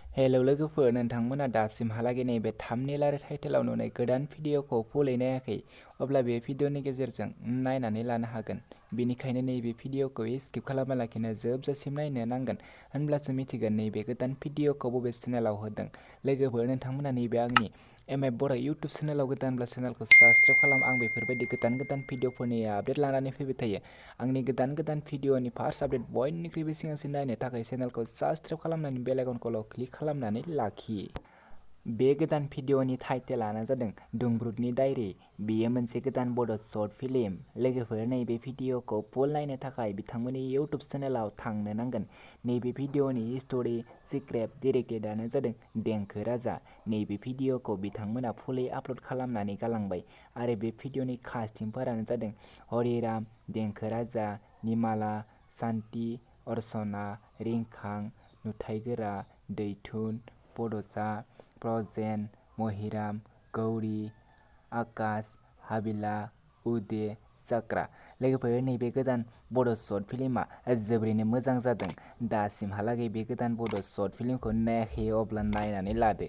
Hello लोगोफोर, नोंथांमोना दासिमहालागै नैबे थाम्बनेल आरो टाइटेलाव नुनाय गोदान भिडिअखौ फुलै नायाखै, अब्ला बे भिडिअनि गेजेरजों नायनानै लानो हागोन। बेनिखायनो नैबे भिडिअखौ स्किप खालामालाखिनो जोबजासिम नायनो नांगोन, होनब्लासो मिथिगोन नैबे गोदान भिडिअखौ बबे चेनेलाव होदों। लोगोफोर, नोंथांमोना नैबे आंनि बर' इउटुब चेनेलाव गोदानब्ला चेनेलखौ साबस्क्राइब खालाम। आं बेफोरबायदि गोदान भिडिअफोरनि आपडेट लानानै फैबाय थायो। आंनि गोदान भिडिअनि फार्स्ट आपडेट बयनिख्रुइबो सिगांसिन नायनो थाखाय चेनेलखौ साबस्क्राइब खालामनानै बेल आइकनखौ क्लिक खालामनानै लाखि। बे गोदान भिडिअनि टाइटेलानो जादों दुंब्रुदनि डायरी। बेयो मोनसे गोदान बड' शर्ट फिल्म। लोगोफोर, नैबे भिडिअखौ फुल नायनो थाखाय बिथांमोननि इउटुब चेनेलाव थांनो नांगोन। नैबे भिडिअनि स्ट'रि, स्क्रिप्ट, डिरेक्टेडआनो जादों देंखो राजा। नैबे भिडिअखौ बिथांमोना फुलै आपल'ड खालामनानै गालांबाय आरो बे भिडिअनि कास्टिंफोरानो जादों हरिराम, देंखो राजा, निमाला, शान्ति, अर्चना, रिंखां, नुथायगोरा, दैथुन, बड'सा, प्रजेन, महिराम, गौरी, आकाश, हाबिला, उदे, चक्रा। लोगोफोर, नैबे गोदान बड' शर्ट फिल्मआ जोबोरैनो मोजां जादों। दासिमहालागै बे गोदान बड' शर्ट फिल्मखौ नायाखै, अब्ला नायनानै लादो।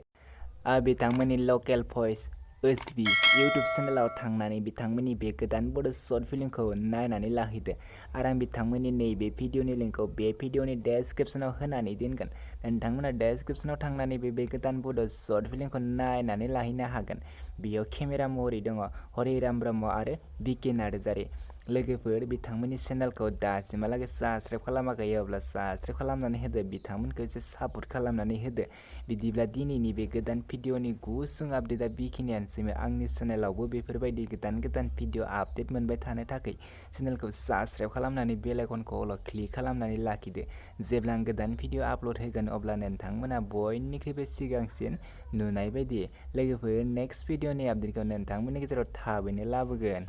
बिथांमोननि लकेल भइस ओसबि इउटुब चेनेलाव थांनानै बिथांमोननि बे गोदान बड' शर्ट फिल्मखौ नायनानै लाहैदो आरो आं बिथांमोननि नैबे भिडिअनि लिंकखौ बे भिडिअनि डेस्क्रिप्शनाव होनानै दोनगोन। नोंथांमोना डेस्क्रिप्शनाव थांनानै बे गोदान बड' शर्ट फिल्मखौ नायनानै लाहैनो हागोन। बेयाव केमेरा महरै दङ हरिराम ब्रह्म आरो बिके नार्जारि। लोगोफोर, बिथांमोननि चेनेलखौ दासिमहालागै साबस्क्राइब खालामाखै, अब्ला साबस्क्राइब खालामनानै होदो, बिथांमोनखौ एसे सापर्ट खालामनानै होदो। बिदिब्ला दिनैनि बे गोदान भिडिअनि गुसुं आपडेटआ बेखिनियानोसैमोन। आंनि चेनेलावबो बेफोरबायदि गोदान भिडिअ आपडेट मोनबाय थानो थाखाय चेनेलखौ साबस्क्राइब खालामनानै बेल आइकनखौ क्लिक खालामनानै लाखिदो। जेब्ला आं गोदान भिडिअ आपल'ड होगोन, अब्ला नोंथांमोना बयनिख्रुइबो सिगांसिन नुनाय बायदि लोगोफोर नेक्स्ट भिडिअनि आपडेटखौ नोंथांमोननि गेजेराव थाबैनो लाबोगोन।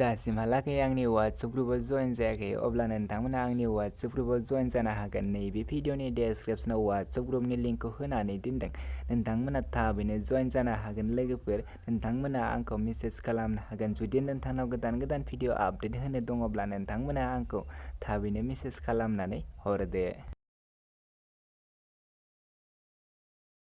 दासिमहालागै आंनि वाट्सएप ग्रुपआव जइन जायाखै, अब्ला नोंथांमोना आंनि वाट्सएप ग्रुपआव जइन जानो हागोन। नैबे भिडिअनि डेस्क्रिप्शनाव वाट्सएप ग्रुपनि लिंकखौ होनानै दोनदों। नोंथांमोना थाबैनो जइन जानो हागोन। लोगोफोर, नोंथांमोना आंखौ मेसेज खालामनो हागोन। जुदि नोंथांनाव गोदान भिडिअ आपडेट होनो दङब्ला नोंथांमोना आंखौ थाबैनो मेसेज खालामनानै हरदो।